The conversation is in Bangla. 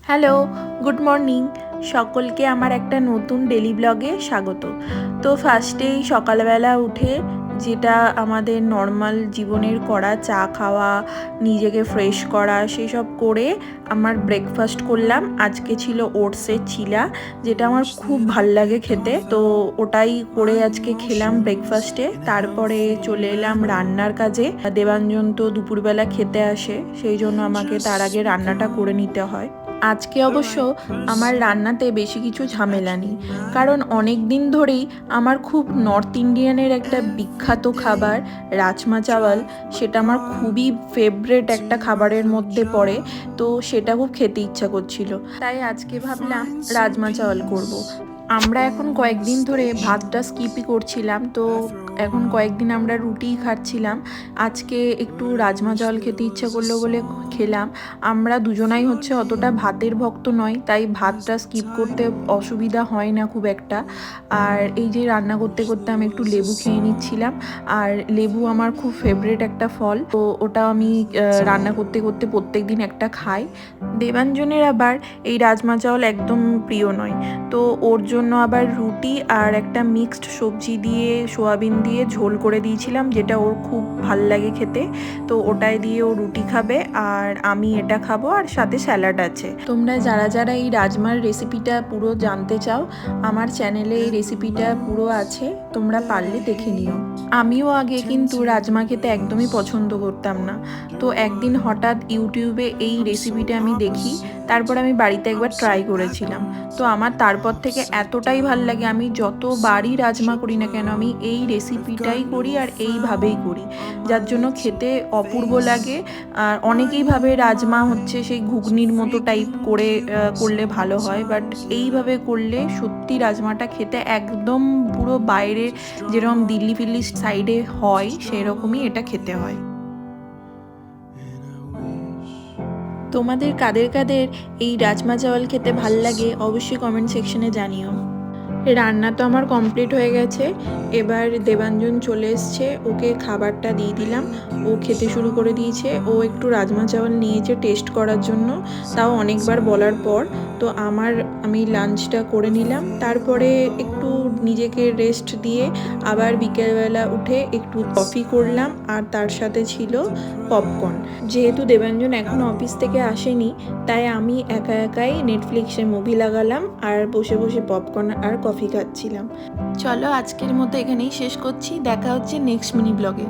Hello, good morning. সকলকে আমার একটা নতুন ডেলি ব্লগে স্বাগত। তো ফার্স্টেই সকালবেলা উঠে যেটা আমাদের নর্মাল জীবনের করা, চা খাওয়া, নিজেকে ফ্রেশ করা, সেসব করে আমার ব্রেকফাস্ট করলাম। আজকে ছিল ওটসের চিলা, যেটা আমার খুব ভাল লাগে খেতে। তো ওটাই করে আজকে খেলাম ব্রেকফাস্টে। তারপরে চলে এলাম রান্নার কাজে। দেবাঞ্জন তো দুপুরবেলা খেতে আসে, সেই জন্য আমাকে তার আগে রান্নাটা করে নিতে হয়। আজকে অবশ্য আমার রান্নাতে বেশি কিছু ঝামেলা নেই, কারণ অনেক দিন ধরেই আমার খুব নর্থ ইন্ডিয়ানের একটা বিখ্যাত খাবার রাজমা চাওয়াল, সেটা আমার খুবই ফেভারেট একটা খাবারের মধ্যে পড়ে। তো সেটা খুব খেতে ইচ্ছা করছিল, তাই আজকে ভাবলাম রাজমা চাওয়াল করব। আমরা এখন কয়েকদিন ধরে ভাতটা স্কিপই করছিলাম, তো এখন কয়েকদিন আমরা রুটিই খাচ্ছিলাম। আজকে একটু রাজমা চাওয়াল খেতে ইচ্ছা করলো বলে খেলাম। আমরা দুজনাই হচ্ছে অতটা ভাতের ভক্ত নয়, তাই ভাতটা স্কিপ করতে অসুবিধা হয় না খুব একটা। আর এই যে রান্না করতে করতে আমি একটু লেবু খেয়ে নিচ্ছিলাম, আর লেবু আমার খুব ফেভারিট একটা ফল, তো ওটা আমি রান্না করতে করতে প্রত্যেক দিন একটা খাই। দেবাঞ্জনের আবার এই রাজমা চাওয়াল একদম প্রিয় নয়, তো ওর জন্য আবার রুটি আর একটা মিক্সড সবজি দিয়ে সোয়াবিন দিয়ে ঝোল করে দিয়েছিলাম, যেটা ওর খুব ভাল লাগে খেতে। তো ওটাই দিয়ে ও রুটি খাবে আর আমি এটা খাবো, আর সাথে স্যালাড আছে। তোমরা যারা যারা এই রাজমার রেসিপিটা পুরো জানতে চাও, আমার চ্যানেলে এই রেসিপিটা পুরো আছে, তোমরা পারলে দেখে নিও। আমিও আগে কিন্তু রাজমা খেতে একদমই পছন্দ করতাম না, তো একদিন হঠাৎ ইউটিউবে এই রেসিপিটা আমি দেখি, তারপর আমি বাড়িতে একবার ট্রাই করেছিলাম। তো আমার তারপর থেকে এতটাই ভাল লাগে, আমি যতবারই রাজমা করি না কেন আমি এই রেসিপিটাই করি আর এইভাবেই করি, যার জন্য খেতে অপূর্ব লাগে। আর অনেকেই ভাবে রাজমা হচ্ছে সেই ঘুগনির মতো টাইপ করে করলে ভালো হয়, বাট এইভাবে করলে সত্যি রাজমাটা খেতে একদম পুরো বাইরে যেরকম দিল্লি ফিল্লি সাইডে হয় সেরকমই এটা খেতে হয়। তোমাদের কাদের কাদের এই রাজমা চাওয়াল খেতে ভাল লাগে অবশ্যই কমেন্ট সেকশনে জানিও। রান্না তো আমার কমপ্লিট হয়ে গেছে, এবার দেবাঞ্জন চলে এসছে, ওকে খাবারটা দিয়ে দিলাম। ও খেতে শুরু করে দিয়েছে, ও একটু রাজমা চাওয়াল নিয়েছে টেস্ট করার জন্য, তাও অনেকবার বলার পর। তো আমি লাঞ্চটা করে নিলাম, তারপরে একটু নিজেকে রেস্ট দিয়ে আবার বিকেলবেলা উঠে একটু কফি করলাম, আর তার সাথে ছিল পপকর্ন। যেহেতু দেবাঞ্জন এখনও অফিস থেকে আসেনি, তাই আমি একা একাই নেটফ্লিক্সে মুভি লাগালাম আর বসে বসে পপকর্ন আর কফি খাচ্ছিলাম। চলো আজকের মতো এখানেই শেষ করছি, দেখা হচ্ছে নেক্সট মিনি ব্লগে।